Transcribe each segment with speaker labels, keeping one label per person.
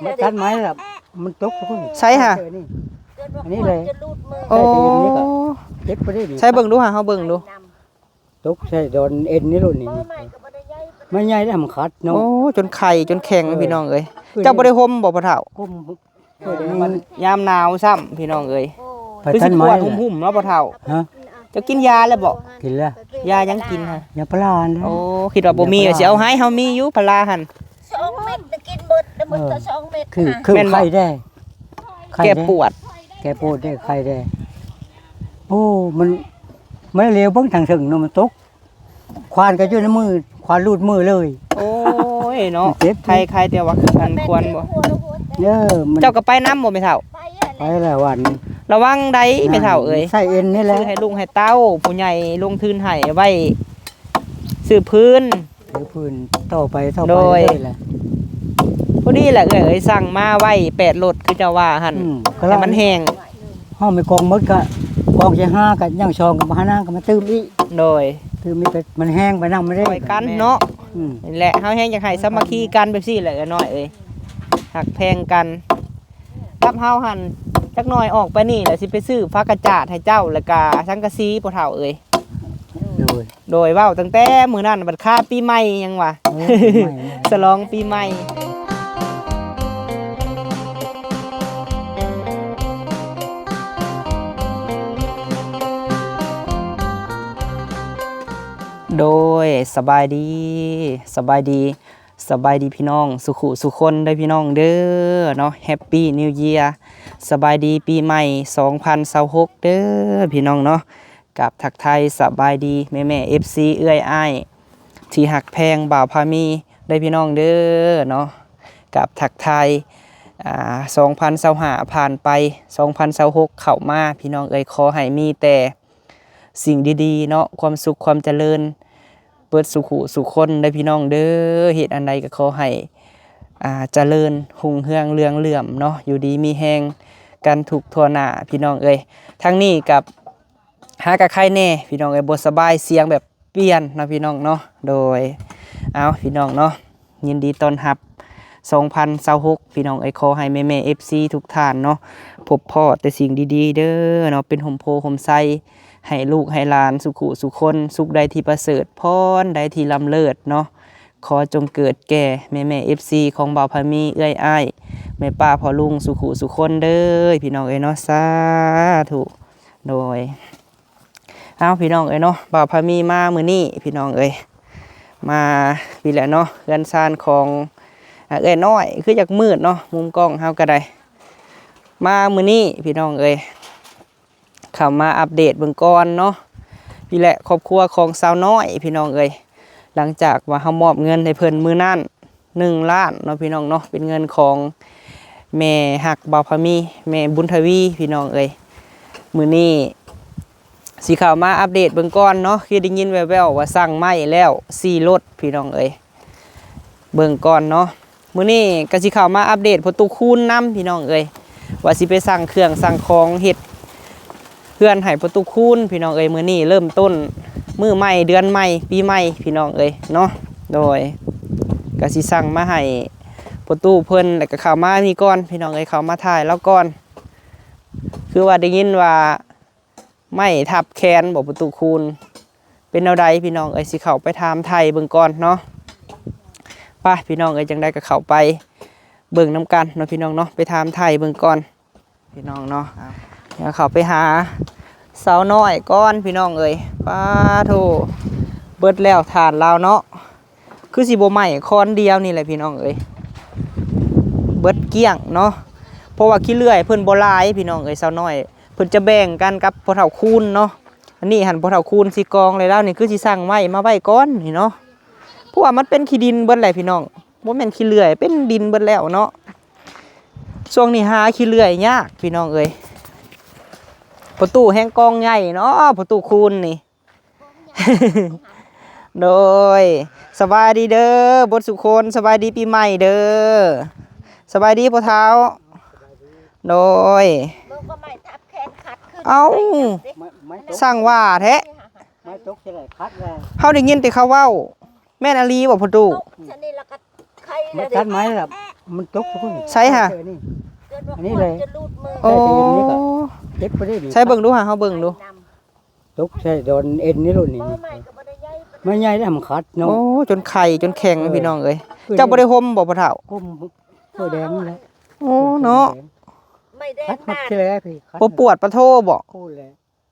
Speaker 1: มันตัดไม้ล่ะมันตกทุกคน
Speaker 2: ใช่ค่ะ
Speaker 1: อันนี้เลย
Speaker 2: โอ้
Speaker 1: เจ็บไปได้ดิ
Speaker 2: ใช้เบิ่งดูหาเฮาเบิ่งดู
Speaker 1: ตกใช่โดนเอ็นนี่รุ่นนี่มันใหญ่ได้มันขาดเนาะ
Speaker 2: โอ้จนไข่จนแข็งพี่น้องเอ้ยเจ้าบ่ได้ห่มบ่พ่อเฒ่า
Speaker 1: ก้ม
Speaker 2: มันยามหนาวซ้ำพี่น้องเอ้ย
Speaker 1: ไป
Speaker 2: คือ
Speaker 1: ตั
Speaker 2: สิ
Speaker 1: ด
Speaker 2: ป
Speaker 1: ไม้
Speaker 2: วดหุ่มๆเนาะพ่อเฒ่า
Speaker 1: ฮะ
Speaker 2: เจ้ากินยาแล้วบ่
Speaker 1: กินแล้ว
Speaker 2: ยายังกินฮะ
Speaker 1: อย่าปลาณ
Speaker 2: โอ้คิดว่าบ่มีก็สิเอาให้เฮามีอยู่พลาหั่น
Speaker 3: 2 เม็ดจะกินเบิดได้หมดแต่2 เม็ด
Speaker 1: คือ
Speaker 2: แม่นบ่
Speaker 1: ไข่ได้
Speaker 2: แก้ปวด
Speaker 1: แกปวดได้ไข่ได้โอ้มันไม่เร็วเบิ่งทางถึงเนาะมันตกควานก็อยู่ในมือควานรูดมือเลย
Speaker 2: โอ้ยเนาะ
Speaker 1: เจ็บ
Speaker 2: ใครแต่ว่าอันควรบ่
Speaker 1: เด้อมัน
Speaker 2: เจ้าก็ไปน้ำบ่แม่เฒ่า
Speaker 1: ไปแล้ววัน
Speaker 2: ระวังใดแม่เฒ่าเอ้ย
Speaker 1: ใส่เอ็นนี่แหละ
Speaker 2: ซื้อให้ลุงให้เต้าผู้ใหญ่ลงทุนให้ไว้ซื้อพื้น
Speaker 1: เดี๋ยวพื้นต่อไป
Speaker 2: โดย
Speaker 1: เรื่อแหละ
Speaker 2: พอดีแหละเอ้ยสั่งมาไว้8รถคือเจ้าว่าหั่น
Speaker 1: ก็
Speaker 2: ให้มันแห้ง
Speaker 1: ห้องไม่กองมดก็กองจะห้ากันย่างชองกับห้านาก็มาตื้มอีก
Speaker 2: โดย
Speaker 1: ตื้มอีกก็มันแห้งไปนั่งไม่ได้
Speaker 2: ช่วยกันเนาะ
Speaker 1: อืม
Speaker 2: นี่แหละเฮาแห้งอยากให้สามัคคีกันแบบซี่แหละเอ้ยน้อยเอ้ยหักแพงกันกับเฮาหั่นจักหน่อยออกไปนี่แหละสิไปซื้อฟ้ากระจาดให้เจ้าแล้วก็สังกะสีพ่อเฒ่าเอ้ย
Speaker 1: โดย
Speaker 2: โดยเว้าตั้งแต่มื้อนั้นบัดค่าปีใหม่ยังวะ ฉลองปีใหม่โดยสบายดีสบายดีสบายดีพี่น้องสุขุสุคนได้พี่น้องเด้อเนาะแฮปปี้นิวเยียร์สบายดีปีใหม่2026เด้อพี่น้องเนาะกับทักไทายสบายดีแม่แม่ FC เอื้อยอ้ายที่หักแพงบ่าวพามีได้พี่น้องเด้อเนาะกับทักไทาย2025ผ่านไป2026เข้ามาพี่น้องเอ้ยขอให้มีแต่สิ่งดีๆเนาะความสุขความเจริญเปิดสุขุสุขคนได้พี่น้องเด้อเหตุอันใดก็ขอให้เจริญหุ่งเฮืองเรืองเหลื่อมเนาะอยู่ดีมีแฮงกันทุกทั่วหน้าพี่น้องเอ้ยทั้งนี้กับหากะใครแน่พี่น้องเอ้ยบ่สบายเสียงแบบเปลี่ยนนะพี่น้องเนาะโดยเอาพี่น้องเนาะยินดีต้อนรับ2026พี่น้องเอ้ยขอให้แม่ๆ FC ทุกท่านเนาะพบพ่อแต่สิ่งดีๆเด้อเนาะเป็นห่มโพห่มไสให้ลูกให้หลานสุขุสุคนสุขใดที่ประเสริฐพรใดที่ล้ำเลิศเนาะขอจงเกิดแก่แม่ๆ FC ของบ่าวพามีเอื้อยอ้ายแม่ป้าพ่อลุงสุขุสุคนเด้อพี่น้องเอ้ยเนาะสาธุโดยเอาพี่น้องเอ้ยเนาะบ่าวพามีมามื้อนี้พี่น้องเอ้ยมาพี่แหละเนาะเรือนซานของเอ้ยน้อยคืออยากมืดเนาะมุมกล้องเฮาก็ได้มามื้อนี้พี่น้องเอ้ยเข้ามาอัปเดตเบื้องก่อนเนาะพี่แหละครอบครัวของสาวน้อยพี่น้องเอ้ยหลังจากว่าเฮามอบเงินให้เพิ่นมื้อนั้น1 ล้านเนาะพี่น้องเนาะเป็นเงินของแม่ฮักบ่าวพามีแม่บุญทวีพี่น้องเอ้ยมื้อนี้สิเข้ามาอัปเดตเบื้องก่อนเนาะคือได้ยินแว่วๆว่าสั่งไม้แล้ว4รถพี่น้องเอ้ยเบิ่งก่อนเนาะมื้อนี้ก็สิเข้ามาอัปเดตประตูคูณนํพี่น้องเอ้ยว่าสิไปสั่งเครื่องสั่งของเฮ็ดเพื่อนให้ประตูคูณพี่น้องเอ้ยมื้อนี้เริ่มต้นมื้อใหม่เดือนใหม่ปีใหม่พี่น้องเอ้ยเนาะโดยก็สิสั่งมาให้ประตูเพิ่นแล้วก็เข้ามานี่ก่อนพี่น้องเอ้ยเข้ามาถ่ายแล้วก่อนคือว่าได้ยินว่าไม่ทับแขนบ่ประตูคูณเป็นแนวใดพี่น้องเอ้ยสิเข้าไปถามไทยเบิ่งก่อนเนาะไปพี่น้องเอ้ยจังได๋ก็เข้าไปเบิ่งนํกันเนาะพี่น้องเนาะไปถามไทยเบิ่งก่อนพี่น้องเนาะเดี๋ยวเข้าไปหาสาวน้อยก่อนพี่น้องเอ้ยป้าโธเบิดแล้วฐานลาวเนาะคือสิบ่ใหม่คอนเดียวนี่แหละพี่น้องเอ้ยเบิดเกลี้ยงเนาะเพราะว่าขี้เลื่อยเพิ่นบ่หลายพี่น้องเอ้ยสาวน้อยเพิ่นจะแบ่งกันกับพ่อเฒ่าคูณเนาะอันนี้หันพ่อเฒ่าคูณสิกองเลยแล้วนี่คือสิสั่งไว้มาไว้ก่อนนี่เนาะเพราะว่ามันเป็นขี้ดินเบิดแหละพี่น้องบ่แม่นขี้เลื่อยเป็นดินเบิดแล้วเนาะช่วงนี้หาขี้เลื่อยยากพี่น้องเอ้ยประตูแห้งกองใหญ่เนาะประตูคูณนี่ โดยสบายดีเด้อบทสุคนสบายดีปีใหม่เด้อสบายดีพ่อเท้าโดย
Speaker 3: เบิ่งก็ไม่ทับแขนขัดขึ้น
Speaker 2: เอ้า
Speaker 1: ไม้ตก
Speaker 2: สร้างว่าแท้
Speaker 1: ไม้ตกจะได้คัดแล้ว
Speaker 2: เฮาได้ยินแต่เขาเว้าแม่นอลีบ่พ่อตู่
Speaker 3: ตกชนิดแล้วก็ ใคร
Speaker 1: มันตัดไม้ล่ะมันตกทุกคน
Speaker 2: ใช่ค่ะ
Speaker 1: อันนี้เลย
Speaker 3: จะลูดมือ
Speaker 2: โอ้
Speaker 1: เจ็บไปได้ดิ
Speaker 2: ใช้เบิ่งดูหาเฮาเบิ่งดู
Speaker 1: ตกใช่โดนเอ็นนี่รุ่นนี่
Speaker 3: บ่ใหม่ก็บ่ได้ใหญ่
Speaker 1: ไม่ใหญ่ได้มันคัดเนาะ
Speaker 2: โอ้จนไข่จนแข็งพี่น้องเอ้ยเจ้าบ่ได้ห่มบ่พ่อเฒ่า
Speaker 1: ก้มตัวแดงนี่แหละ
Speaker 2: โอ้เนาะ
Speaker 3: ไม่ได้
Speaker 1: คัดมัด
Speaker 3: นาน
Speaker 1: ที่แล้วพี่คัด
Speaker 2: บ่ปวดปะโทบ่
Speaker 1: คู่เลย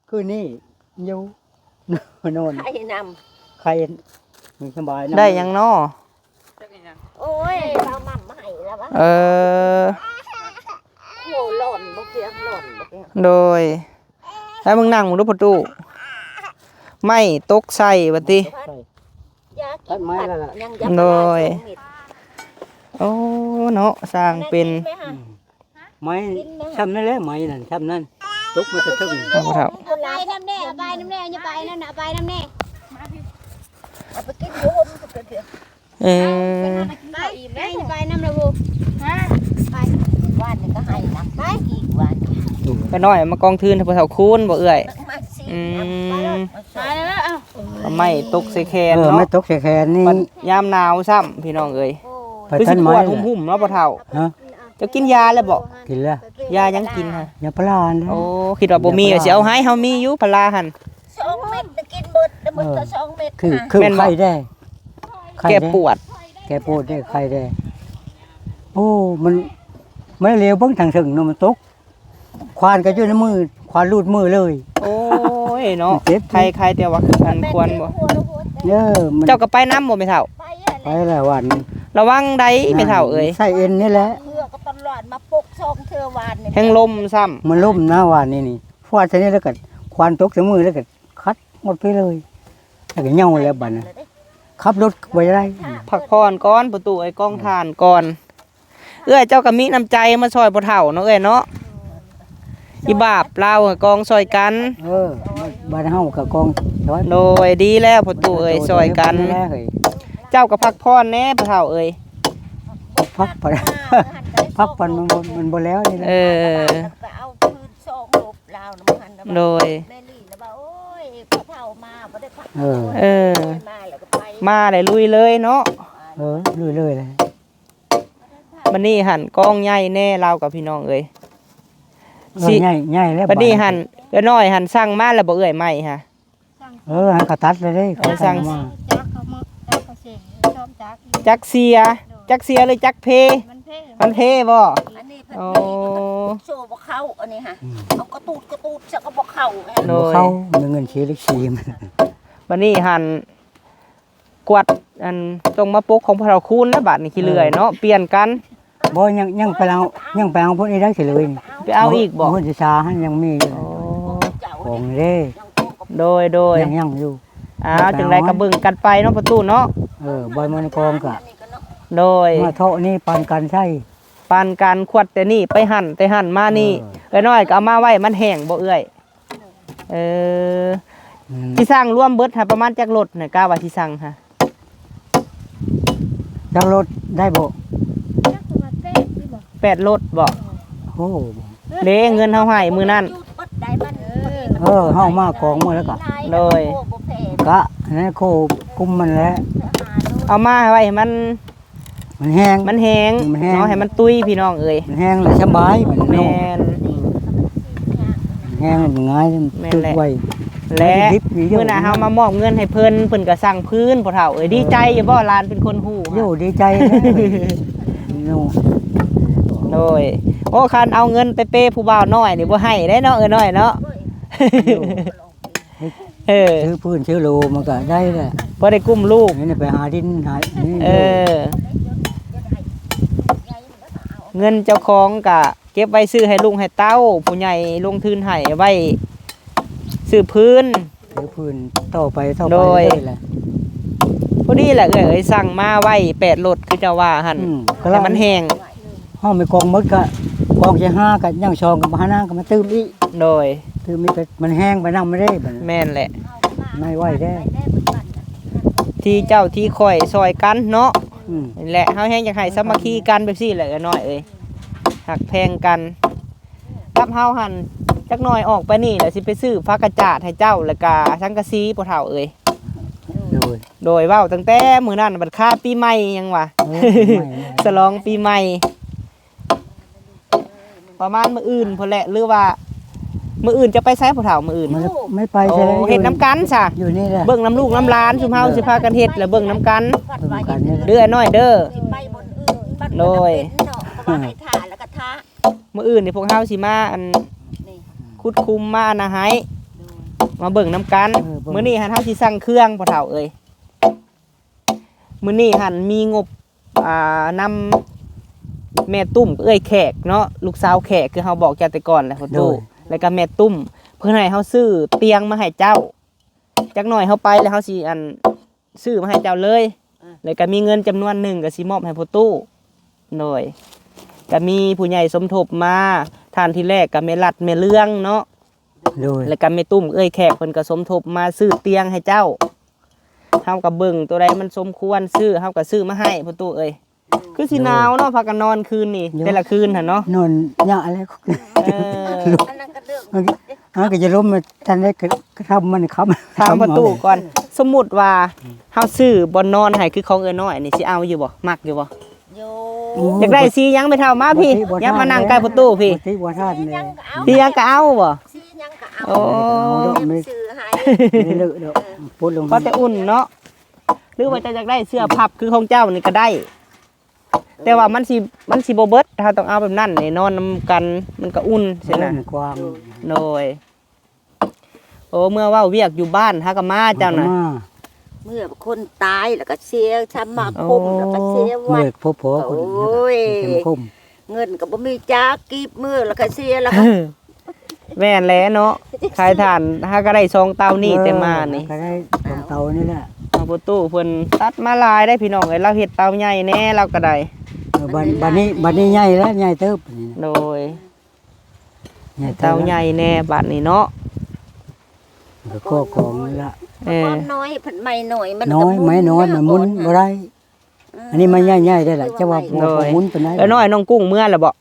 Speaker 1: คือนี่อยู่ โนอน
Speaker 3: ใครน
Speaker 1: ใครมันสบายนะ
Speaker 2: ได้ยังเนาะ
Speaker 3: ำโอ้ยเราหม่ำให้แล้ววะ
Speaker 2: เออ
Speaker 3: โหหล่นบ่เพียงหล่นบ่เพียง
Speaker 2: โดยแล้วมึงนั่งมึงดูประตูไม่ตกใส่บัดติ
Speaker 1: ใช่
Speaker 3: ยากินผัดยังยั
Speaker 2: โดย โอ้เนาะสร้างเป็น
Speaker 1: ไม้ช้ำนั่นแหละไม้นั่นช้ำนั่นตกมาจะถึง
Speaker 2: พ่อเฒ่า
Speaker 3: ไปน้ำแน่ไปน้ำแน่อย่าไปนั่นน่ะไปน้ำแน่เอาไปกินอยู่ห่มก็เถอะ
Speaker 2: เออ
Speaker 3: ไปไปน้ำระบุฮะไปวันนี้ก็ให้น้ำไปอีกวัน
Speaker 2: ไปน้อยมากองทืนให้พ่อเฒ่าคูณบ่เอื้อย
Speaker 3: มาสิ
Speaker 2: อืม
Speaker 3: ไปแล้วเอ้า
Speaker 2: ก็ไม่ตกใส่แขน
Speaker 1: ไม่
Speaker 2: เนาะ
Speaker 1: ตกใส่แขนนี่
Speaker 2: มันยามหนาวซ้ำพี่น้องเอ้ย
Speaker 1: ไป
Speaker 2: คือ
Speaker 1: ทั
Speaker 2: สิ
Speaker 1: น
Speaker 2: ป
Speaker 1: ไม้
Speaker 2: วดหุ่มๆเนาะพ่อเฒ่า
Speaker 1: ฮะ
Speaker 2: เจะกินยาแล้วบ่
Speaker 1: กินแล้ว
Speaker 2: ยายังกินฮะ
Speaker 1: ยาพลาน
Speaker 2: โอ้คิดว่าบ่มีก็สิเอาให้เฮามีอยู่พลาหั่น
Speaker 3: 2 เม็ดจะกินหมดแต่หมดแต่2 เม็ด
Speaker 1: คือ
Speaker 3: ค่ะ
Speaker 1: คือ
Speaker 2: แม่นบ่
Speaker 1: ไข้ได้ไข้
Speaker 2: แก้
Speaker 1: ได้
Speaker 2: ปวด
Speaker 1: แกปวดได้ไข้ได้โอ้มันไม่เร็วเบิ่งทางถึงเนาะมันตกควานก็อยู่ในมือควานรูดมือเลย
Speaker 2: โอ้ยเนาะ
Speaker 1: เจ็บ
Speaker 2: ใครแต่ว่าอันควรบ่
Speaker 1: เด้อมัน
Speaker 2: เจ้าก็ไปน้ำบ่ไม่เท่า
Speaker 3: ไปอะ
Speaker 1: ไปแล้ววัน
Speaker 2: ระวังได้ไม่เท่าเอ้ย
Speaker 1: ใส่เอ็นนี่แหละ
Speaker 3: เพื่อก็ตลอดมาปลุกช่องเทือวานนี่
Speaker 2: แห้งลมซ้ำ
Speaker 1: มันล่มหน้าวานนี่ฟาดใส่นี่แล้วก็ควานตกใส่มือแล้วก็คัดหมดไปเลยแล้วก็เหย่าแล้วบัดน่ะขับรถไปได้
Speaker 2: พักผ่อนก่อนประตูไอ้กองทานก่อน เอ้ยเจ้าก็มีน้ำใจมาช่วยบ่เฒ่าเนาะเอ้ยเนาะอีบาปเราก็กองช่วยกัน
Speaker 1: บ้านเฮากับกองร้อย
Speaker 2: โดยดีแล้วประตูเอ้ยช่วยกัน เจ้าก็พักผ่อนแหน่บ่เฒ่าเอ้ย
Speaker 1: พักไปพักปันมันบ่แล้วนี่แหละ
Speaker 2: เออ
Speaker 3: ก็เอาพื้นช่องหลบลาวน้ำมัน
Speaker 2: โดย
Speaker 3: แม่ลี่แล้วว่าโอ้ยพ่อเฒ่ามาบ่ได้พัก
Speaker 2: เออ
Speaker 3: มาแล้วก็ไป
Speaker 2: มาเลยลุยเลยเนาะ
Speaker 1: เรื่อยๆเลย
Speaker 2: บัดนี้หั่นกองใหญ่แน่เรากับพี่น้องเอ้ย
Speaker 1: ง่ายแล้ว
Speaker 2: บัดนี้หั่นเอ้ยน้อยหั่นสั่งมาแล้วบ่เอ้ยใหม่ฮะ
Speaker 1: ให้เขาตัดเลยเด้เขา
Speaker 2: สั่ง
Speaker 1: มา
Speaker 3: จักเขามาจักเขาเสียชอบจัก
Speaker 2: จักเสียหรือจักเพ
Speaker 3: มันเพ่
Speaker 2: มันเพบ่
Speaker 3: อันนี้เพิ่น
Speaker 2: โอ้
Speaker 3: มีโชว์บ่เข้าอันนี้ฮะเอากระตูดซะก็บ่เข้าแม่
Speaker 2: โดย
Speaker 1: เขาเงินชีเล็กชีมัน
Speaker 2: บัดนี้หั่นกวาดอันตรงมาปกของพระเราคูณแล้วบัดนี้ขี้เลื่อยเนาะเปลี่ยนกัน
Speaker 1: บ่ยังไปเอาพวกนี้ได้เฉยเลย
Speaker 2: ไปเอาอีกบ่
Speaker 1: คนจะชาให้ยังมีอยู่
Speaker 2: โอ้
Speaker 1: ของเด้
Speaker 2: โดย
Speaker 1: ยังอยู่
Speaker 2: อ้าวจังไดก็เบิ่งกันไปเนาะประตูเนาะ
Speaker 1: บ่มันกองกะ
Speaker 2: โดย
Speaker 1: มาเท่านี้ปานกันใช่
Speaker 2: ปานการขวดแต่นี่ไปหั่นแต่หั่นมานี่เอ้ยน้อยก็เอามาไว้มันแห้งบ่เอื้อยเออสิสั่งรวมเบิดหาประมาณจักรถน่ะกล้าว่าสิสั่งฮะ
Speaker 1: จังรถได้บ่
Speaker 3: จักมาเต้นี่บ่
Speaker 2: 8รถบ่
Speaker 1: โอ้
Speaker 2: เด้เงินเฮาให้มื้อนั้น
Speaker 3: ได้มัน
Speaker 1: เฮามากองมาแล้วก็
Speaker 2: โดย
Speaker 1: กะนั่นโคกุมมันแล้ว
Speaker 2: เอามาไว้ให้มัน
Speaker 1: มันแห้ง
Speaker 2: มันแห้ง
Speaker 1: มันแห้ง
Speaker 2: เนาะให้มันตุ้ยพี่น้องเอ้ย
Speaker 1: มันแห้งแล้วสบายมัน
Speaker 2: แม่น
Speaker 1: แห้งมันง่ายมัน
Speaker 2: แม่น
Speaker 1: ตึก
Speaker 2: แหละ
Speaker 1: ไว้
Speaker 2: และ
Speaker 1: ดิบมีเยอะ
Speaker 2: มื้อหน้าเฮามามอบเงินให้เพิ่นก็สั่งพื้นพ่อเฒ่าเอ้ยดีใจอยู่บ่หลานเป็นคนฮู้
Speaker 1: โย่ดีใจนะโน่
Speaker 2: โดยโอ้คันเอาเงินไปเป้ผู้บ่าวน้อยนี่บ่ให้ได้เนาะเอ้ยน้อยเนาะเออ
Speaker 1: ซื้อพื้นซื้อโลมันก็ได้แหละ
Speaker 2: บ่ได้กุ้มลูก
Speaker 1: นี่ไปหาดินหานี่
Speaker 2: เออ เงินเจ้าของก็เก็บไว้ซื้อให้ลุงให้เต้าผู้ใหญ่ลงทุนให้ไว้ซื้อพื้น
Speaker 1: ซื้อพื้นต่อไป
Speaker 2: โดย
Speaker 1: ได้แหละ
Speaker 2: พอดีแหละเอ้ยสั่งมาไว้8รถคือเจ้าว่าหั่น
Speaker 1: ก็
Speaker 2: แต่มันแห้ง
Speaker 1: ห้องไม่กองมดก็กองจะ5ก็ยังชองกับ5นางก็มาตื้มอีก
Speaker 2: โดย
Speaker 1: ตื้มอีกไปมันแห้งไปนำไม่ได้บัดนั้น
Speaker 2: แม่นแหละ
Speaker 1: ไม่ไหวได้
Speaker 2: ที่เจ้าที่คอยซอยกันเนาะ
Speaker 1: อืม
Speaker 2: นี่แหละเฮาแฮงอยากให้สามัคคีกันแบบซี่แหละเอ้ยน้อยเอ้ยหักแพงกันกับเฮาหั่นจักหน่อยออกไปนี่แล้วสิไปซื้อผักกระจาดให้เจ้าแล้วก็สังกะสีบ่เฒ่าเอ้ย
Speaker 1: โดย
Speaker 2: โดยเว้าตั้งแต่มื้อนั้นบัดค่าปีใหม่ยังวะ ฉลองปีใหม่ประมาณมื้ออื่นพุ่นแหละหรือว่ามื้ออื่นจะไปไสผู้เฒ่ามื้ออื่น
Speaker 1: มันไม่ไป
Speaker 2: โอ้
Speaker 1: ใช่ไหม
Speaker 2: เฮ็ดน้ำกันซะ
Speaker 1: อยู่นี่แหละ
Speaker 2: เบิ่งน้ำลูกน้ำหลานชุมเฮาสิพากันเฮ็ดแล้วเบิ่งน้ำกัน
Speaker 3: วัดว่าเฮ็ด
Speaker 2: เด้อน้อยเด้อ
Speaker 3: สิไปบนอื่นบัด
Speaker 2: โดย
Speaker 3: เนาะก็ว่าให้ท่าแล้วก็ท่า
Speaker 2: มื้ออื่นนี่พวกเฮาสิมาอัน
Speaker 3: นี่
Speaker 2: คุดคุมมาอันนะให้มาเบิ่งน้ำกันมื้อนี้หันเฮาสิสั่งเครื่องพ่อเฒ่าเอ้ยมื้อนี้หันมีงบนำแม่ตุ้มเอ้ยแขกเนาะลูกสาวแขกคือเฮาบอกเจ้าแต่ก่อนแหละพ่อตู้แล้วก็แม่ตุ้มเพิ่นให้เฮาซื้อเตียงมาให้เจ้าจักหน่อยเฮาไปแล้วเฮาสิอันซื้อมาให้เจ้าเลยแล้วก็มีเงินจำนวนหนึ่งก็สิมอบให้พ่อตู้โดยก็มีผู้ใหญ่สมทบมาท่านที่แรกก็แม่รัดแม่เลื่องเนาะ
Speaker 1: โดย
Speaker 2: แล้วก็แม่ตุ้มเอ้ยแขกเพิ่นก็สมทบมาซื้อเตียงให้เจ้าเฮาก็เบิ่งตัวใดมันสมควรซื้อเฮาก็ซื้อมาให้พ่อตู้เอ้ยคือสิหนาวเนาะพากันนอนคืนนี่แต่ละคืนหั่นเนาะ
Speaker 1: นอนยะอะไร
Speaker 2: เออ
Speaker 3: อันนั้นก็เรื่อง
Speaker 1: มันก็จะล้มมาทันได้กระทำมันครับ
Speaker 2: ถามประตูก่อน สมมุติว่าเฮาซื้อบ่นอนให้คือของเอ้ยน้อยนี่สิเอาอยู่บ่มักอยู่บ่
Speaker 3: โย
Speaker 2: อยากได้สีหยังไปเท่ามาพี่อย่ามานั่งใกล้ประตูพี่
Speaker 1: ที่บัวท่าน
Speaker 3: สิ
Speaker 1: เนี่
Speaker 3: ยั
Speaker 1: ย
Speaker 3: งก็เอา
Speaker 2: สีหยังก็เอาบ่
Speaker 3: สิยังก็เอา
Speaker 2: โอ้
Speaker 3: แม่ซื้อให้
Speaker 1: ไม่เลอะดอกปุ๊ดลง
Speaker 2: พอแต่อุ่นเนาะหรือว่าจะอยากได้เสื้อพับคือของเจ้านี่ก็ได้ แต่ว่ามันสิบ่เบิดถ้าต้องเอาแบบนั้นนี่นอนนำกันมันก็อุ่นใช่
Speaker 1: นั่
Speaker 2: น่ะ
Speaker 1: นความ
Speaker 2: โดยโอ้เมื่อเว้าเวียกอยู่บ้านฮะก็มาเจ้าน่ะ
Speaker 3: เมื่อคนตายแล้วก็เสียสมาคมแล้วก็เสียวั
Speaker 1: เมื่
Speaker 3: ด
Speaker 1: อพบผัวคน
Speaker 3: โอ้ย
Speaker 1: เข้มคม
Speaker 3: เงินก็บ่มีจักกีบมือแล้วก็เสียแล้วก็
Speaker 2: แม่นแล้วเนาะขายถ่านฮะก็ได้ซองเตานี่แต่มานี่
Speaker 1: ก็ได้ของเตานี่แหละ
Speaker 2: เอาประตูเพิ่นตัดมาลายได้พี่น้องเอ้ยเราเฮ็ดเตาใหญ่แน่เราก็ได้
Speaker 1: บัดนี้ใหญ่แล้วใหญ่เติบนี่
Speaker 2: โดย
Speaker 1: ใหญ่
Speaker 2: เตาใหญ่แน่บัดนี้เนาะ
Speaker 1: ก็ของนี่ละ
Speaker 2: เออ
Speaker 3: ความน้อยผันไม่น้อยมัน
Speaker 1: น้อยไม้น้อยมันมุนบ่ได้อันนี้มันใหญ่ๆได้ล่ะจะว่าบ่มุนปานใด
Speaker 2: แล้วน้อยน้องกุ้งเมื่อแล้วบ่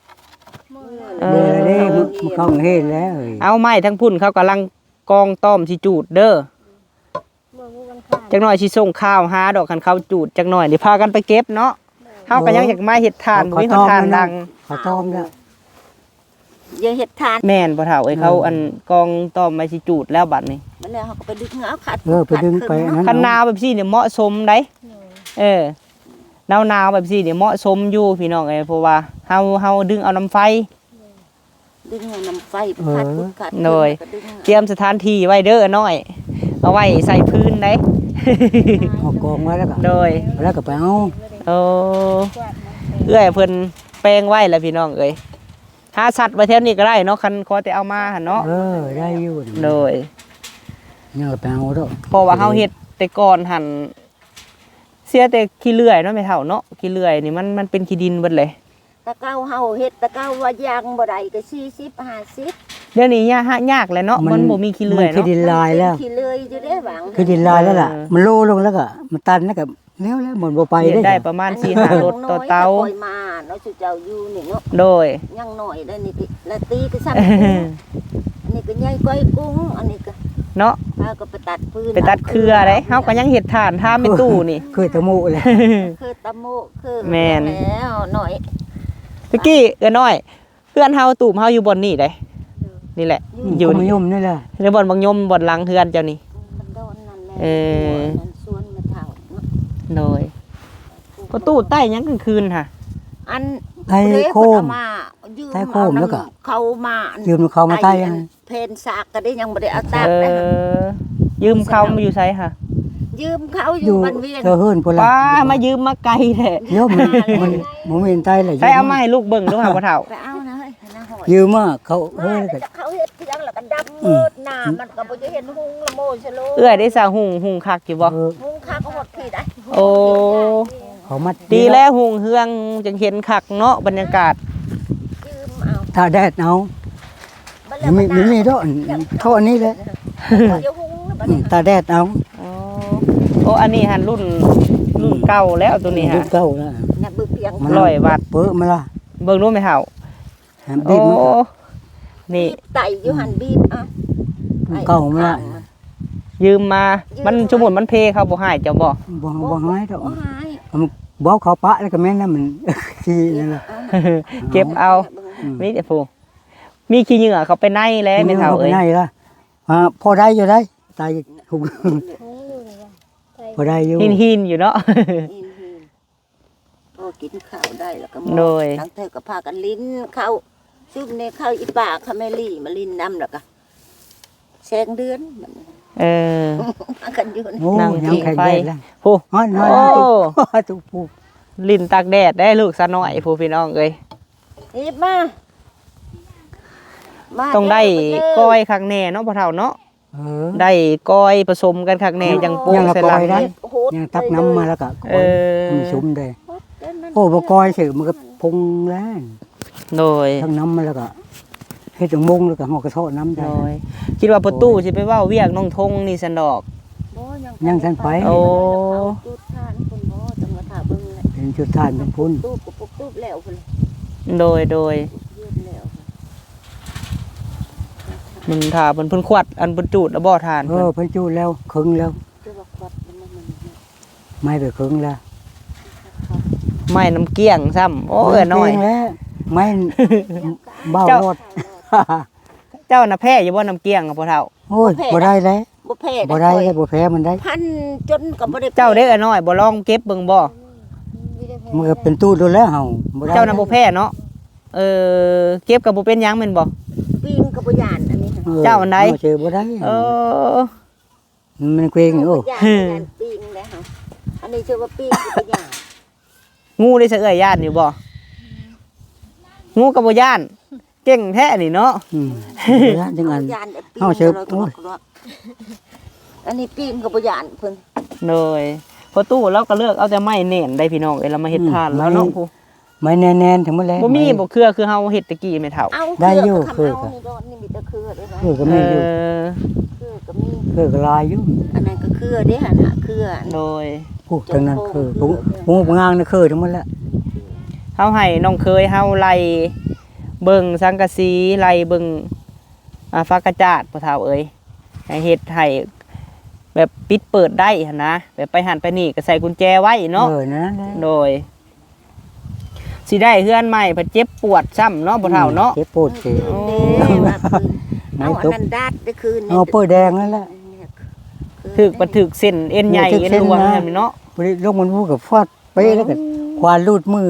Speaker 2: เอ
Speaker 1: เด้อเด้
Speaker 2: อ
Speaker 1: มันเข้าเฮ็ดแล้ว
Speaker 2: เอาไม้ทั้งพุ่นเขากำลังกองต้อมสิจูดเด้อจักหน่อยสิส่งข้าวหาดอกคันเขาจูดจักหน่อยนี่พากันไปเก็บเนาะเฮาก็ยังอยากมาเฮ็ดทานบ่มีคนทานดัง
Speaker 1: เขาต้มแล้ว
Speaker 3: อย่าเฮ็ดทาน
Speaker 2: แม่นบ่เฒ่าเอ้ยเขาอันกองต้อมไว้สิจูดแล้วบัดนี้
Speaker 3: มันแล้วเขาก็ไปดึงเอาขัด
Speaker 1: ไปดึงไปนั้น
Speaker 2: คันหนาวแบบซี่เนี่ยเหมาะสมได้เออหนาวแบบซี่เนี่ยเหมาะสมอยู่พี่น้องเอ้ยเพราะว่าเฮาดึงเอาน้ำไฟ
Speaker 3: ดึงเอาน้ำไฟไปขัดขัด
Speaker 2: หน่อย
Speaker 3: ก็ดึงเอา
Speaker 2: เตรียมสถานที่ไว้เด้อน้อย เอาไว้ใส่พื้นได้
Speaker 1: เอากองไว้แล้วก็
Speaker 2: โดย
Speaker 1: แล้วก็ไปเอา
Speaker 2: โอ้เอื้อยเพิ่นแปลงไว้แล้วพี่น้องเอ้ยหาสัตว์ไว้แถวนี้ก็ได้เนาะคันขอแต่เอามาหั่นเนาะ
Speaker 1: ได้อยู่
Speaker 2: โดย
Speaker 1: ยังไปเอาดอก
Speaker 2: เพราะว่าเฮาเฮ็ดแต่ก่อนหั่นเสียแต่ขี้เลื่อยเนาะแม่เฒ่าเนาะขี้เลื่อยนี่มันเป็นขี้ดินเบิดเลย
Speaker 3: ตะเก้าเฮาเฮ็ดตะเก้าว่ายางบ่ได้ก็40 50
Speaker 2: เดี๋ยวนี้ยากแหละเนาะมันบ่มีขี้เลื่อย
Speaker 1: คือ
Speaker 2: เนาะ
Speaker 1: ดินลายแล้ว
Speaker 3: ขี้เลยอยู่เด้หวัง
Speaker 1: คือดินลายแล้วล่ะ มันโลลงแล้วก็มันตันแล้วก็แล้วหมดบ่ไป
Speaker 2: เฮ็ด
Speaker 1: ได้
Speaker 2: ได้ประมาณ 4-5 รถต่อเตา
Speaker 3: ปล่อยมาเนาะสุเจ้าอยู่นี่เนาะ
Speaker 2: โดย
Speaker 3: ยังน้อยได้นี่ติละตีก็ซ้ำอันนี้ก็ใหญ่กว่าไอ้กุ้งอันนี้ก็
Speaker 2: เนาะ
Speaker 3: พาก็ไปตัดปืน
Speaker 2: ไปตัดเครือได้เฮาก็ยังเฮ็ดทานท่าไม่ตู้นี่
Speaker 1: เคยตะโมเลย
Speaker 3: คือตะโมคือ
Speaker 2: แม่น
Speaker 3: แล้วหน่อย
Speaker 2: ตะกี้น้อยเพื่อนเฮาตูมเฮาอยู่บนนี่ได้นี่แหละ อยู่
Speaker 1: มยมนี่แหละ
Speaker 2: ในบ่อนบางยมบ่อนหลังเฮือนเจ้านี่
Speaker 3: มันโดนนั่นแหละ
Speaker 2: เออ
Speaker 3: มันสวนมันเท่าเนาะ
Speaker 2: โดยประตูใต้ยังกลางคืนค่ะ
Speaker 3: อัน
Speaker 1: ไทยโคม
Speaker 3: เพิ่นเอามายืม
Speaker 1: ไทยโคม
Speaker 3: เอาน้ำ
Speaker 1: แล้วก็
Speaker 3: เขามา
Speaker 1: ยืมเขามาใต้ยัง
Speaker 3: เพนสากก็ได้ยังบ่ได้เอาตาก
Speaker 2: เอ
Speaker 3: ได้
Speaker 2: อยืมเขามาอยู่ไสค่ะ
Speaker 3: ยืมเขาอ
Speaker 1: อยู่ ยู่
Speaker 3: บ้านเวียง
Speaker 1: เธอเฮือนพุ่น
Speaker 2: ป้า
Speaker 1: ล่ะ
Speaker 2: มายืมมาไกลแท้
Speaker 1: โยมมันบ่มีใต้เลย
Speaker 2: ใส่เอามาให้ลูกเบิ่งดูค่ะพ่อเฒ่า
Speaker 3: ไปเอานะเฮ้ยนะหอย
Speaker 1: ยืมมาเขาเฮื
Speaker 3: มา
Speaker 1: อน
Speaker 3: แล้ว
Speaker 1: ก็
Speaker 3: จะเขาเฮ็ดเพียงแล้วก็ดำมืดหน้ามันก็บ่จะเห็นหุงละโมชะโล
Speaker 2: เอื้อยได้สาหุงคักอยู่บ่
Speaker 3: หุงคักหมดพี่ได้
Speaker 2: โอ้
Speaker 1: เขามัด
Speaker 2: ดีแล้วหุงเฮืองจังเห็นคักเนาะบรรยากาศ
Speaker 3: ยืมเอา
Speaker 1: ถ้าแดดเอา
Speaker 3: บัดแล้ว
Speaker 1: มีดอกเขาอันนี้เลย
Speaker 3: เดี๋ยวหุงแล้วบัด
Speaker 1: ตาแดดเอา
Speaker 2: อ๋อโอ้อันนี้หันรุ่นเก่าแล้วตัวนี้
Speaker 1: ลู
Speaker 2: ฮะ
Speaker 1: กเก่าแล้ว
Speaker 3: น่ะบึกเพียง
Speaker 1: มัน
Speaker 2: 100 วัตต์
Speaker 1: เปิ้มาล่ะ
Speaker 2: เบิ่งรู้ไหมเฒ่า
Speaker 1: แฮม
Speaker 2: โอ้
Speaker 1: บีบมัน
Speaker 2: นี่
Speaker 3: ไตอยู่หันบีบอ่ะ
Speaker 1: เก่ามาละ
Speaker 2: ยืมมา มันสมมุติมันเพเขาบ่ให้เจ้าบ่
Speaker 1: บ่หายดอก
Speaker 3: โอ้หาย
Speaker 1: บ่เขาปะแล้วก็แม่นน่ะมัน ขี้นั่นล่ะ
Speaker 2: เก็บเอามีแต่ผู้มีขี้เหงื่อเขาไปในแล้วแม่เฒ่าเอ้ย
Speaker 1: ไหนล่ะพอได้อยู่ได้ตายทุก พอได้อยู่
Speaker 2: หินๆอยู่เนาะ
Speaker 4: พอกินข้าวได้แล้วก็
Speaker 2: โดย
Speaker 4: ทั้งเธอก็พากันลิ้นข้าวซุ่มในข้าวอีป่าข้าแม่ลี่มาลิ้นน้ำแล้วก็แสงเดือนมัน
Speaker 2: เออ
Speaker 4: พากันอยู่ใน
Speaker 1: โอ้
Speaker 2: นั่ง
Speaker 1: ยังแข็ง
Speaker 2: ไฟ
Speaker 1: แรงแล้ว
Speaker 2: ผู้
Speaker 1: ฮอด
Speaker 2: โอ้
Speaker 1: ทุกผู้
Speaker 2: ลิ้นตากแดดได้ลูกซะหน่อยผู้พี่น้องเอ้ย
Speaker 4: รีบมามา
Speaker 2: ต้องได้
Speaker 4: เด้
Speaker 2: ก้อยคักแน่เนาะพ่อเฒ่าเนาะ
Speaker 1: เออ
Speaker 2: ได้ก้อยผสมกันคักแน่จังโป๊ะ
Speaker 1: ยังละ
Speaker 2: ใส่หลัง
Speaker 1: ก้อยได้
Speaker 4: โหด
Speaker 1: ยังตักน้ำมาแล้วก็
Speaker 2: เออ
Speaker 1: มันชุ่มได้
Speaker 4: เดินมัน
Speaker 1: โอ้บ่ก้อยสิมันก็พุงแล้ว
Speaker 2: โดย
Speaker 1: ทั้งน้ำมาแล้วก็เฮ็ดจังมุงแล้วก็ฮอกกระเทาะน้ำได้
Speaker 2: โดยคิดว่าประตูสิไปเว้าเวียกน้องทงนี่สันดอก
Speaker 4: บ่
Speaker 1: ยังทันไป
Speaker 2: โอ้
Speaker 4: จุดทานคนบ่จังมาถ่าเบิ่งแหละ
Speaker 1: เป็นจุดทานเป็นพุ่น
Speaker 4: ตูบกับปุกตูบแล้วพุ่น
Speaker 2: โดย
Speaker 4: ยืดแล้ว
Speaker 2: มึงถ้าเพิ่นขวัดอันเพิ่นจูดแล้วบ่ทาน
Speaker 1: เอ
Speaker 2: เพิ่น
Speaker 1: อเพิ่นจูดแล้วครึ่งแล้ว
Speaker 4: จะว่าควัดมันมัน
Speaker 1: ไม่ไปครึ่งแล้ว
Speaker 2: ไม้น้ำเกี้ยงซ้ำโอ้เอ้อน้อย
Speaker 1: ครึ่งแล้วไม่เบา
Speaker 2: เจ้า
Speaker 1: หมด
Speaker 2: เจ้าน่ะแพ้อยู่บ่น้ำเกี้ยงอะพ่อเฒ่า
Speaker 1: โอ้ยบ่ได้แล้ว
Speaker 4: บ่แพ้
Speaker 1: บ่ได้แล้วบ่แพ้มันได้
Speaker 4: พันจนก็บ่ได้
Speaker 2: เจ้าเด้อน้อยบ่ลองเก็บเบิ่งบ่
Speaker 1: มันก็เป็นตู้โดนแล้วเฮาบ่ได้
Speaker 2: เจ้าน่ะบ่แพ้เนาะเก็บก็บ่เป็นหยังแม่นบ่
Speaker 4: ปีนก็บ่ย่านอันนี้ค่ะ
Speaker 2: เจ้าอันใด
Speaker 1: เจอบ่ได้
Speaker 2: เออ
Speaker 1: มันเกรงโอ้
Speaker 4: ย่านปีนแล้วค่ะอันนี้ชื่อว่าปีนก็บ่ย่าน
Speaker 2: งูได้ซะเอ้ยย่านอยู่บ่งูก็บ่ย่านเก่งแท้นี่เนาะ
Speaker 1: บ่ได้จังอัน
Speaker 4: ย่านปีน
Speaker 1: เฮาเชิบ
Speaker 4: โอ้ยอันนี้ปีนก็บ่ย่านเพิ่น
Speaker 2: โดยพอตู้เราก็เลือกเอาแต่ไม้เน่นได้พี่น้องเอ้ยเรามาเฮ็ดทานแล้วเนาะผู้
Speaker 1: ไม่แน่นๆถึงหมดแล้ว
Speaker 2: บ่มีบ่เครือคือเฮาเฮ็ดตะกี้แม่เฒ่า
Speaker 4: เอา
Speaker 1: ได้อยู่
Speaker 4: เครือ
Speaker 1: เครือ
Speaker 4: นี่โดนนี่มีแต่เครือด้วยนะ
Speaker 1: คือก็มีอยู่
Speaker 4: เครือก็มี
Speaker 1: คือก็ลายอยู่
Speaker 4: อันนั้นก็เครือเด้หั่นน่ะเครือ
Speaker 2: โดย
Speaker 1: ผู้ทั้งนั้นคือผู้งางนี่คือทั้งหมดแล้ว
Speaker 2: เฮาให้น้องเคยเฮาไล่เบิ่งสังกะสีไล่เบิ่งฟ้ากระจาดพ่อเฒ่าเอ้ยให้เฮ็ดให้แบบปิดเปิดได้หั่นนะแบบไปหันไปนี่ก็ใส่กุญแจไว้เนาะ
Speaker 1: นั่นแหละ
Speaker 2: โดยสิได้เฮือนใหม่เพิ่นเจ็บปวดซ้ำเนาะพ่อเฒ่าเนาะ
Speaker 1: เจ็บปวดสิ
Speaker 4: เด้ว่าปืนเอาอันนั้นดาดได้คืน
Speaker 1: เอาเปื้อแดงนั่นแหละ
Speaker 2: ถึกบ่ถึกเส้นเอ็นใหญ่เอ็นรวมนั่นเนาะ
Speaker 1: บริลงมันพูดกับฟาดไปแล้วก็ควานรูดมือ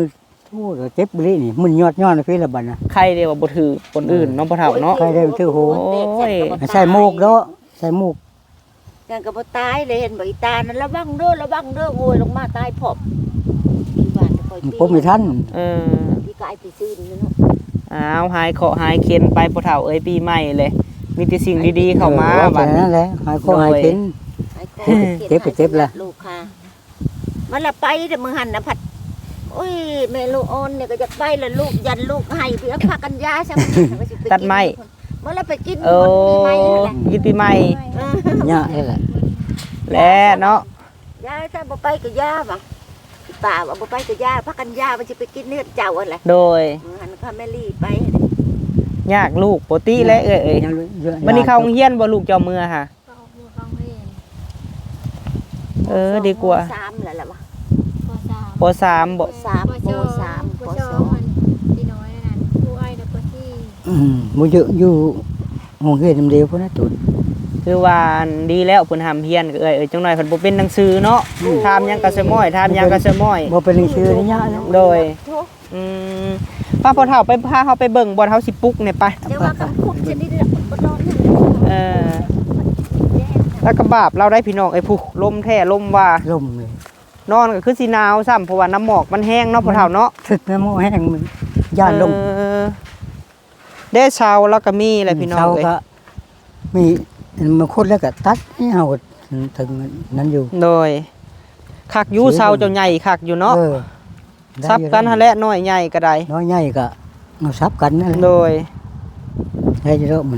Speaker 1: ทู่เจ็บบรินี่มันยอดพี่ละบัดนะ
Speaker 2: ใครเดียวว่าบ่ถือคนอื่นเนาะพ่อเฒ่าเนาะ
Speaker 1: ใครได้ชื่อโห
Speaker 2: โอ้ย
Speaker 1: ใส่หมูกเนาะใส่หมูก
Speaker 4: กันก็บ่ตายเลยเห็นบ่อีตานั้นระวังเด้อโวยลงมาตายพอบที่บ้านคอย
Speaker 1: ผมไม่ทัน
Speaker 4: พี่กายไปซื้อนี่เนาะ
Speaker 2: อ้าวหายเคราะห์หายเค็นไปพ่อเฒ่าเอ้ยปีใหม่เลย มีแต่สิ่งดีๆเข้ามา
Speaker 1: บั
Speaker 2: บั
Speaker 1: ด
Speaker 2: ด
Speaker 1: นั้นแหละหายคอหายเข็น เจ็บก็เจ็บล่ะ
Speaker 4: ลูกค่ะมันละไปแต่มือหันน่ะผัดโอ้ยแม่ลูกอ่อนเนี่ยก็จะไปละลูกยันลูกให้เพื่อพากันยาใช่มั้ย
Speaker 2: ตัดไม้
Speaker 4: เมื่อเราไปกิน
Speaker 2: โอ้
Speaker 4: ปีใหม่นั่นแหละ
Speaker 2: ยึดปีใหม่
Speaker 1: เนี่ยนี่แหละ
Speaker 2: แล้วเนาะ
Speaker 4: ยาถ้าบ่ไปก็ยาบ่ป่าว่าบ่ไปก็ยาพากันยามันจะไปกินเนื้อเจ้าอะไร
Speaker 2: โดย
Speaker 4: หันข้าแม่ลี่ไป
Speaker 2: ยากลูกปกติและเอ้ยวันนี้เข้าโรงเรียนบ่ลูกเจ้าเมือค่ะ ดีกว่า
Speaker 4: สามแล้วล่ะวะ
Speaker 2: ป .3 บ่
Speaker 4: สามโมสาม
Speaker 3: ป
Speaker 4: โม
Speaker 3: จ
Speaker 4: สอง
Speaker 3: มันที่น้อยนั่นผู้อ้ายแล้วก็ที่
Speaker 1: มันอยู่ห้องเฮ็ดเดียวพุ่นนะตุน
Speaker 2: คือว่าดีแล้วเพิ่นห้ามเรียนก็เอ้ยจังหน่อยเพิ่นบ่เป็นหนังสือเนาะถามหยังก็สม้อยถามหยังก็สม้อย
Speaker 1: บ่เป็นชื่อนี่ยะแล้ว
Speaker 2: โดยป้าพ่อเฒ่าไปพาเฮาไปเบิ่งบ่อนเฮาสิปลุกเนี่ยไป
Speaker 4: เดี๋ยวว่ากับคุกชนิดละบ่นอนนี่
Speaker 2: แล้วก็บาปเราได้พี่น้องไอ้ผู้ลมแท้ลมว่า
Speaker 1: ล่มเลย
Speaker 2: นอนก็คือสิหนาวซ้ำเพราะว่าน้ำหมอกมันแห้งเนาะพ่อเฒ่าเนาะ
Speaker 1: ถึกน้ำมูกแห้งมันย่านลม
Speaker 2: ได้เช้าแล้วก็มีแหละพี่น้อง
Speaker 1: เช้า
Speaker 2: เอ้ย
Speaker 1: ก็มีมันคุดแล้วก็ตัดให้เฮาถึงนั้นอยู่
Speaker 2: โดยคักอยู่เช้าเจ้าใหญ่คักอยู่เนาะซับกันหั่นแหละน้อยใหญ่ก็ได้
Speaker 1: น้อยใหญ่ก็เอาซับกันนั่นแหละ
Speaker 2: โดย
Speaker 1: ได้จะแล้วมั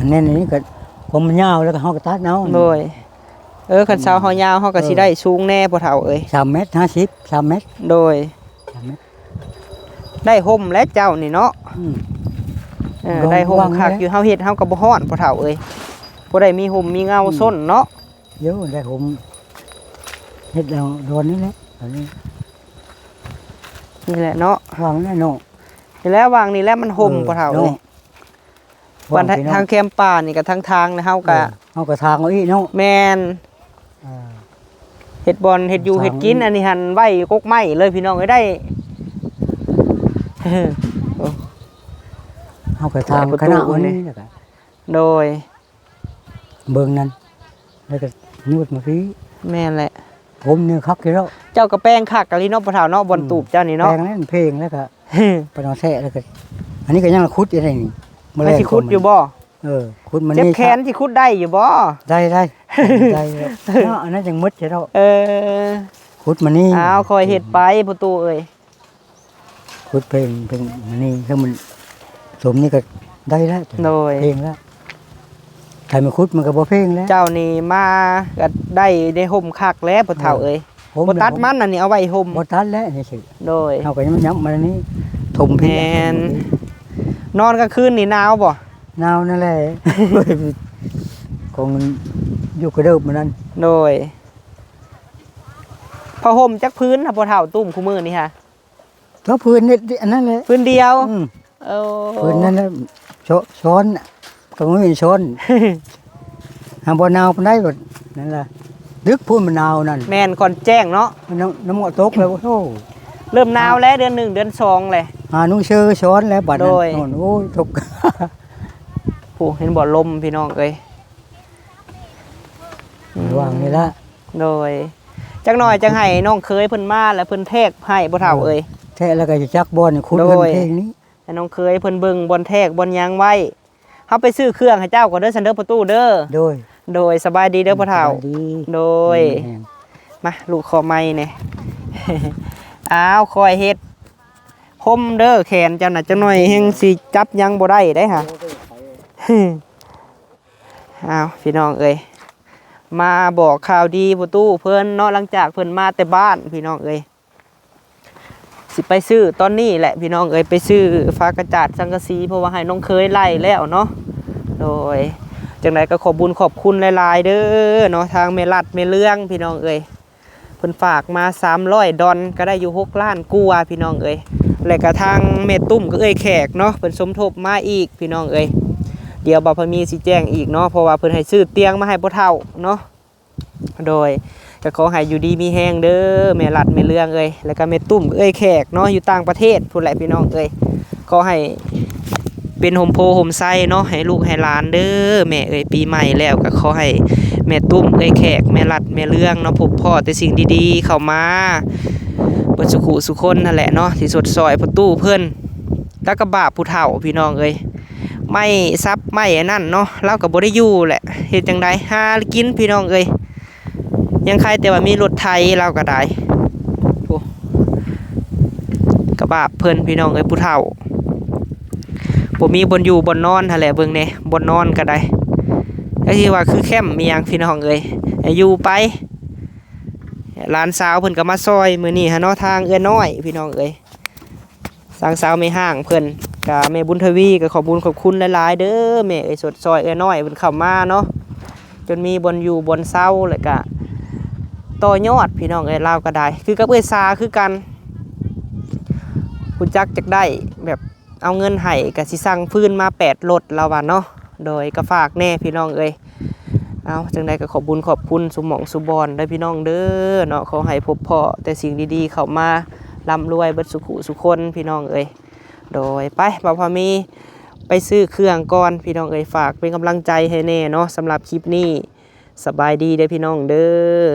Speaker 1: นแน่นนี่ก็ผมมันยาวแล้วก็เฮาก็ตัดเอา
Speaker 2: โดยคันเช้าเฮายาวเฮาก็สิได้สูงแน่พ่อเฒ่าเอ้ย
Speaker 1: 3 เมตร 50 3 เมตร
Speaker 2: โดย
Speaker 1: 3 เมตร
Speaker 2: ได้ห่มและเจ้านี่เนาะ ได้ห่ม
Speaker 1: วางไว้
Speaker 2: คักอยู่เฮาเฮ็ดเฮาก็บ่ฮ้อนพ่อเฒ่าเอ้ยบ่ได้มีห่มมีเงาส้นเนาะ
Speaker 1: เดี๋ยวได้ผม เฮ็ดแล้วโดนนี่แหละอันนี้
Speaker 2: นี่แหละเนาะ
Speaker 1: วางแน่เนาะ
Speaker 2: นี่แหละวางนี่แหละมันห่มบ่เฒ่าเลยวันทางแคมป่านี่กับทางนะเฮาก็
Speaker 1: เฮาก็ทางเอาอีเนาะ
Speaker 2: แม่นเฮ็ดบอนเฮ็ดอยู่เฮ็ดกินอันนี้หั่นไว้กกไม้เลยพี่น้องเอ้ยได้
Speaker 1: เฮาก็ทางคณะอันนี้แล้วก็
Speaker 2: โดย
Speaker 1: เบิ่งนั้นแล้วก็นูดมาพี่
Speaker 2: แม่นแหละ
Speaker 1: ผมนี่คักอยู่แล้ว
Speaker 2: เจ้ากระแป้งคักกะลิเนาะบ่เฒ่าเนาะบอนตูบเจ้านี่
Speaker 1: แพ
Speaker 2: เนาะ
Speaker 1: งแล้วเพลงแล้วก็ไปนอนแท้แล้วก็อันนี้ก็ยังขุดอยู่ได้นี่
Speaker 2: มันสิขุดอยู่บ่
Speaker 1: ขุดมัน
Speaker 2: เจ็บ
Speaker 1: นี่
Speaker 2: แขนสิขุดได้อยู่บ่
Speaker 1: ได้ได้เนาะอันนั้นยังมุดใช่แล้ว
Speaker 2: เออ
Speaker 1: ขุดมันนี่
Speaker 2: อ้าวคอยเฮ็ดไปประตูเอ้ย
Speaker 1: ขุดเพลงมันนี่ถ้ามันสมนี่ก็ได้แล้ว
Speaker 2: โดย
Speaker 1: เพลงแล้วใครมาขุดมันก็บ่เพลงแล้ว
Speaker 2: เจ้านี่มาก็ได้ห่มคักแล้วพ่อเฒ่าเอ้ยบ่ตัดมันอันนี้เอาไว้ห่ม
Speaker 1: บ่ตัดแล้วนี่สิ
Speaker 2: โดย
Speaker 1: เฮาก็ยังย้ำมานี่ถม
Speaker 2: แม่น นอนกลางคืนนี่หนาวบ่
Speaker 1: หนาวนั่นแหละ คงอยู่กระเดิบมันนั่น
Speaker 2: โดยผ้าห่มจักพื้นค่ะพ่อเฒ่าตุ้มคู่มือนี่ค่ะ
Speaker 1: ก็พื้นนี่อันนั้นแหละ
Speaker 2: พื้นเดียว โอ้
Speaker 1: พื้นนั่นแหละช้อนก็ไม่มีช้อนหาบ่หนาวปานใดบ่นั่นล่ะดึกพูนมันหนาวนั่น
Speaker 2: แม่นก่อนแจ้งเนาะ
Speaker 1: มันน้ำหมอกตกแล้วโอ้
Speaker 2: เริ่มหนาวแล้วเดือน1เดือน2เลย
Speaker 1: หานุ่งเชือช้อนแล้วบัดนั้น
Speaker 2: โดย
Speaker 1: โน่นโอ้ยตก
Speaker 2: ผู้เห็นบ่ลมพี่น้องเอ้ย
Speaker 1: วางนี่ละ
Speaker 2: โดยจักหน่อยจังให้น้องเคยเพิ่นมาแล้วเพิ่นแทกให้บ่เฒ่าเอ้ย
Speaker 1: แท้แล้วก็จะจักบอนขุด
Speaker 2: โด
Speaker 1: เพิ่น
Speaker 2: ย
Speaker 1: เพลงนี้
Speaker 2: ให้น้องเคยเพิ่นเบิ่งบอนแทกบอนยางไว้เฮาไปซื้อเครื่องให้เจ้าก่อนเด้อซันเด้อประตูเด้อ
Speaker 1: โดย
Speaker 2: โดยสบายดีเด้อพ่อเฒ่า
Speaker 1: สบยดี
Speaker 2: โดย มาลูกคอไม้เนี่ย อ้าวคอยเฮ็ดคมเด้อแขนเจ้าน่ะจังหน่อยแฮงสิจับยังบ่ได้ได้ค่ะ อ้าวพี่น้องเอ้ยมาบอกข่าวดีประตูเพิ่นเนาะหลังจากเพิ่นมาแต่บ้านพี่น้องเอ้ยสิไปซื้อตอนนี้แหละพี่น้องเอ้ยไปซื้อฟ้ากระจาดสังกะสีเพราะว่าให้น้องเคยไล่แล้วเนาะโดยจังไดก็ขอบุญขอบคุณหลายๆเด้อเนาะทางเมลัดเมเรื่องพี่น้องเอ้ยเพิ่นฝากมา300 ดอลก็ได้อยู่6 ล้านกว่าพี่น้องเอ้ยแล้วก็ทางเมตุ้มก็เอ้ยแขกเนาะเพิ่นสมทบมาอีกพี่น้องเอ้ยเดี๋ยวบ่พมีสิแจ้งอีกเนาะเพราะว่าเพิ่นให้ซื้อเตียงมาให้พ่อเฒ่าเนาะโดยก็ขอให้อยู่ดีมีแฮงเด้อแม่ลัดแม่เรื่องเอ้ยแล้วก็แม่ตุ้มเอ้ยแขกเนาะอยู่ต่างประเทศพุ่นแหละพี่น้องเอ้ยขอให้เป็นโฮมโพโฮมไซเนาะให้ลูกให้หลานเด้อแม่เอ้ยปีใหม่แล้วก็ขอให้แม่ตุ้มเอ้ยแขกแม่ลัดแม่เรื่องเนาะพบพ่อแต่สิ่งดีๆเข้ามาเบิดสุขุสุคนนั่นแหละเนาะที่สดซอยประตูเพิ่นตะกะบาผู้เฒ่าพี่น้องเอ้ยไม่ซับไม่อันนั่นเนาะเราก็บ่ได้อยู่แหละเฮ็ดจังไดหากินพี่น้องเอ้ยยังใครแต่ว่ามีรถไถเราก็ได้โอ้กระบาบเพิ่นพี่น้องเอ้ยผู้เฒ่าบ่มีบนอยู่บนนอนหั่นแหละเบิ่งแหน่บนนอนก็ได้ก็ที่ว่าคือแคมป์มีหยังพี่น้องเอ้ยให้อยู่ไปหลานสาวเพิ่นก็มาซอยมื้อนี้ฮะเนาะทางเอื้อน้อยพี่น้องเอ้ยสางสาวไม่ห่างเพิ่นกับแม่บุญทวีก็ขอบุญขอบคุณหลายๆเด้อแม่เอ้ยสดซอยเอื้อน้อยเพิ่นเข้ามาเนาะจนมีบนอยู่บนเซาแล้วก็ต่อยอดพี่น้องเอ้ยลาวก็ได้คือกับเอ้ยซาคือกันคุณจักจักได้แบบเอาเงินให้ก็สิสั่งฟืนมา8รถแล้วว่าเนาะโดยก็ฝากแน่พี่น้องเอ้ยเอาจังได๋ก็ขอบุญขอบคุณสุหม่องสุบอนได้พี่น้องเด้อเนาะขอให้พบพ่อแต่สิ่งดีๆเข้ามาร่ำรวยเบิดสุขุสุคนพี่น้องเอ้ยโดยไปบ่าวพามีไปซื้อเครื่องก่อนพี่น้องเอ้ยฝากเป็นกำลังใจให้แน่เนาะสำหรับคลิปนี้สบายดีเด้อพี่น้องเด้อ